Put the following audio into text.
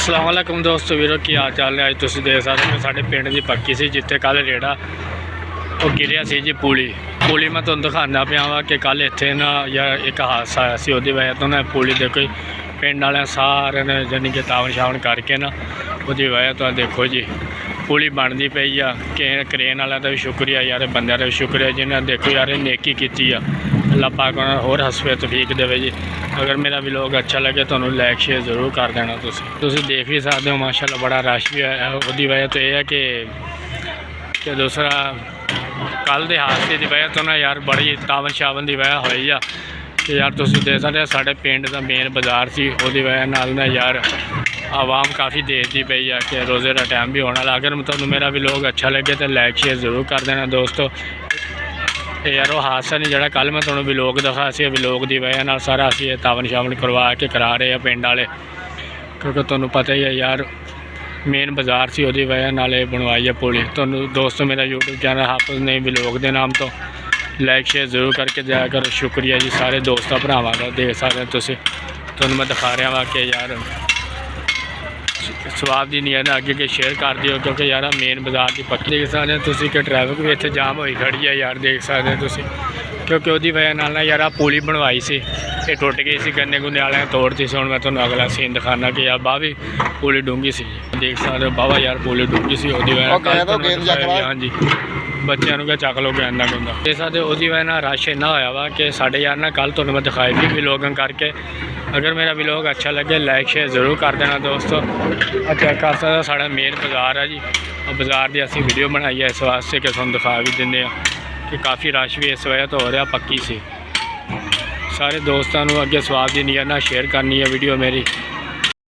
अस्सलाम वालेकुम दोस्तों वीरो की हाल चाल है। अज तुम देख सकते हो साढ़े पिंड की पक्की सी जिते कल रेड़ा वो गिरिया सी जी पुली मैं तुम दिखाना पाया वा कि कल इतने ना यार एक हादसा आया सी वजह तो ना पुली देखो पिंड वाले सारे ने जानी कि तावन शावन करके ना उसकी वजह तो देखो जी पुली बनती पई आ कि क्रेन वाले का भी शुक्रिया यार बंदे का भी शुक्रिया जिन्हें देखो यार नेकी की अल्लाह पाक उन्हें होर हसवे तौफीक देवे जी। अगर मेरा व्लॉग अच्छा लगे तो लाइक शेयर जरूर कर देना। तुसी देख भी सकते हो माशाल्लाह बड़ा रश भी है। उसकी वजह तो यह है कि दूसरा कल के हादसे की वजह तो ना यार बड़ी तावन शावन की वजह हुई आ कि यार तुम देख सकते हो साढ़े पिंड का मेन बाजार सी उसकी वजह नाल ना यार आवाम काफ़ी देखती पई है कि रोज़े का टाइम भी होने वाला। अगर तुहानू मेरा व्लॉग अच्छा लगे तो लाइक शेयर जरूर कर देना दोस्तों। यार वो हादसा नहीं जरा कल मैं तुहानू व्लॉग दिखा सी व्लॉग की वजह नाल सारा असीं तावन शावन करवा के करा रहे हैं पिंड वाले क्योंकि तुहानू पता ही है यार मेन बाजार सी उसकी वजह नाल बनवाई है पुली। तुहानू दोस्तों मेरा यूट्यूब चैनल हाफिज़ नईम व्लॉग के नाम तो लाइक शेयर जरूर करके जाया करो। शुक्रिया जी सारे दोस्तों भरावां दा। देख सकते हो तुसीं तुहानू मैं दिखा रहा वा कि यार स्वाब की नीयत अगे के शेयर कर दियो क्योंकि यार मेन बाजार की पक्की देख सकते हो तुसीं कि ट्रैफिक भी इत्थे जाम होई खड़ी है यार देख सकते हो तुसीं क्योंकि उसकी वजह नाल ना यार पुली बनवाई सी ये टुट गई सी गन्ने गुन्ने वाले तोड़ती सी। हुण मैं तुहानू अगला सीन दिखाना कि यार बाह भी पुली डूंगी सी देख सकते हो बाबा यार पुली डूंगी सी उसकी वजह हाँ जी बच्चों को क्या चक लो गंदा गुंदा देख सकते हो। उसकी वजह नाल रश इन्ना होया वा कि साढ़े यार ना कल तुहानू मैं दिखाई भी व्लॉगिंग करके। अगर मेरा व्लॉग अच्छा लगे लाइक शेयर जरूर कर देना दोस्तों। चेक कर सकते साढ़ा मेन बाजार है जी बाजार की असी वीडियो बनाई है इस वास्ते कि तुहानू दिखा भी दें कि काफ़ी रश भी इस वजह तो हो रहा पक्की सी। सारे दोस्तों अगे स्वाब की नीयत नाल शेयर करनी है वीडियो मेरी।